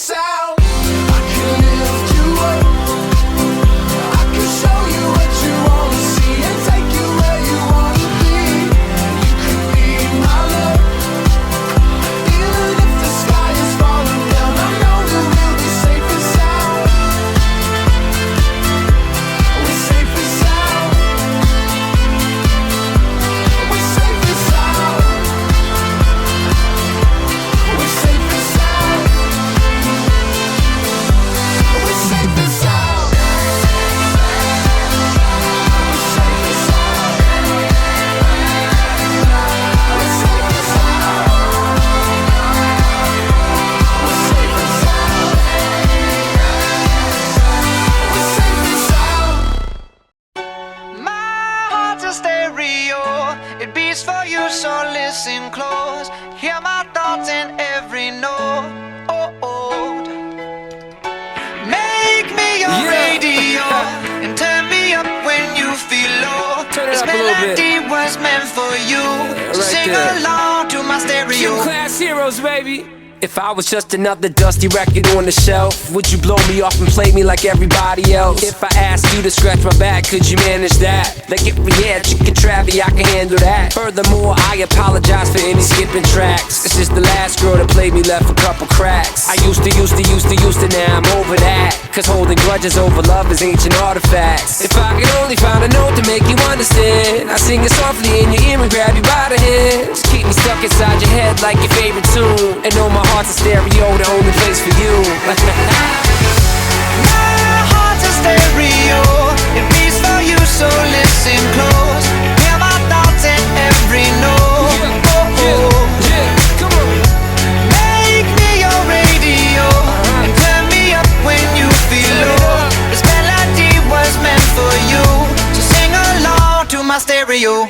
sound. I can lift you up, I can show you what you wanna see and take you where you wanna be. You could be my love, even if the sky is falling down. I know that we'll be safe and sound. We're safe and sound. We're safe and sound. We're safe and sound. We're safe and sound. We're safe and sound. We're safe and sound. We're safe and sound. We're safe and sound. My heart's a stereo, it beats for you, so listen close. Hear my thoughts in every note. Make me your radio and turn me up when you feel low. Turn it This up a little bit. melody was meant for you, so right sing there. along to my stereo. Gym class heroes, baby. If I was just another dusty record on the shelf, would you blow me off and play me like everybody else? If I asked you to scratch my back, could you manage that? Like if we had chicken travy, I can handle that. Furthermore, I apologize for any skipping tracks. This is the last girl that played me, left a couple cracks. I used to, now I'm over that. Cause holding grudges over love is ancient artifacts. If I could only find a note to make you understand, I sing it softly in your ear and grab you by the hands. Keep me stuck inside your head like your favorite tune. And know my heart's a stereo, the only place for you. My heart's a stereo, it beats for you, so listen close. Hear my thoughts in every note. Come on. Make me your radio and turn me up when you feel low. This melody was meant for you, so sing along to my stereo.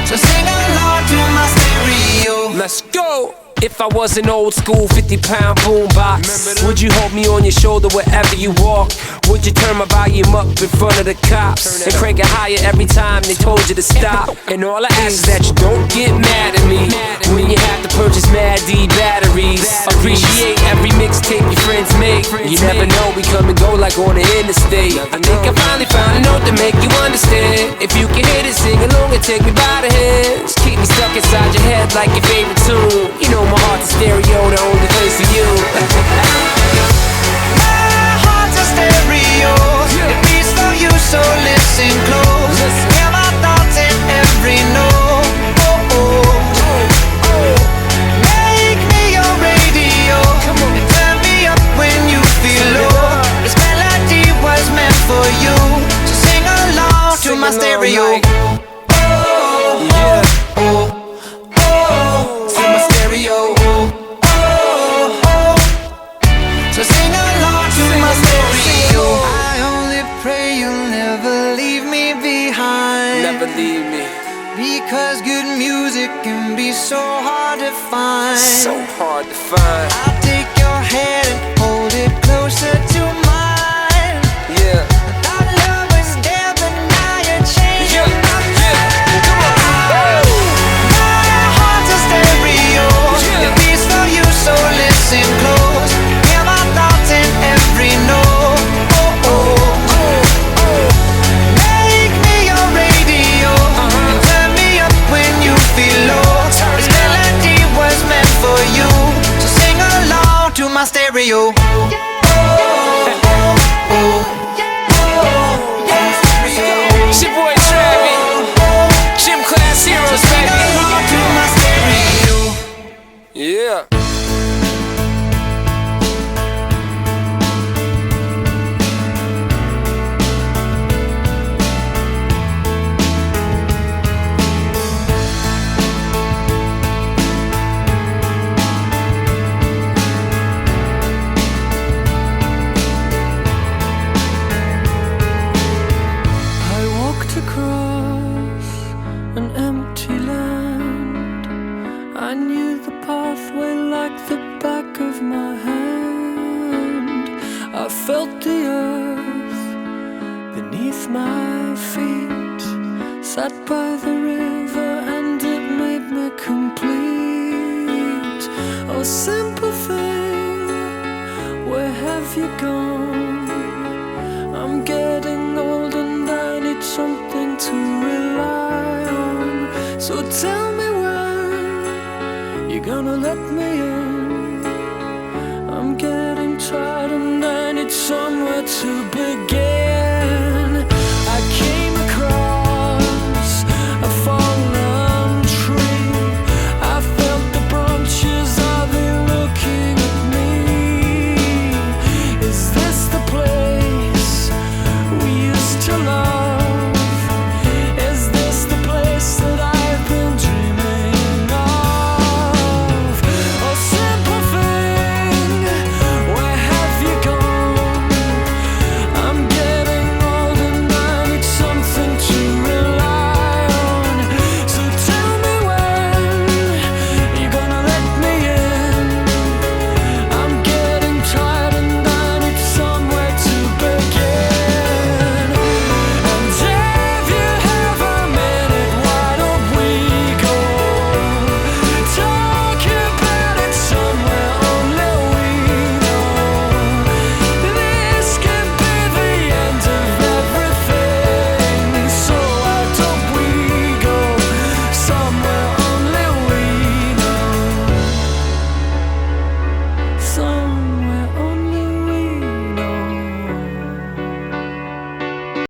So sing along to my stereo. Let's go! If I was an old school 50-pound boombox, would you hold me on your shoulder wherever you walk? Would you turn my volume up in front of the cops and crank it higher every time they told you to stop? And all I ask is that you don't get mad at me when you have to purchase Mad D batteries. Appreciate every mixtape your friends make. You never know, we come and go like on the interstate. I think I finally found a note to make you understand. If you can hit it, sing along and take me by the hands. Keep me stuck inside your head like your favorite tune. You know my heart's a stereo, the only place for you. My heart's a stereo, it beats for you, so listen close. Hear my thoughts in every note. Make me your radio and turn me up when you feel low. This melody was meant for you, so sing along to my stereo. To my stereo. So sing along to my stereo. I only pray you'll never leave me behind. Never leave me. Because good music can be so hard to find. So hard to find. I'll take your hand and hold it closer to mine. Yeah. Our love was there, but now you're changing my mind. Come on. My heart's a stereo, it beats for you, so listen close. Hear my thoughts in every note. Make me your radio and turn me up when you feel low. This melody was meant for you, so sing along to my stereo. It's your boy Travis. Gym class heroes, Sing baby. along to my stereo. Yeah. I walked across an empty land. I knew the pathway like the back of my hand. I felt the earth beneath my feet, Sat by the river and it made me complete. Oh, simple thing, where have you gone? I'm getting old and I need something to rely on. So tell me when you're gonna let me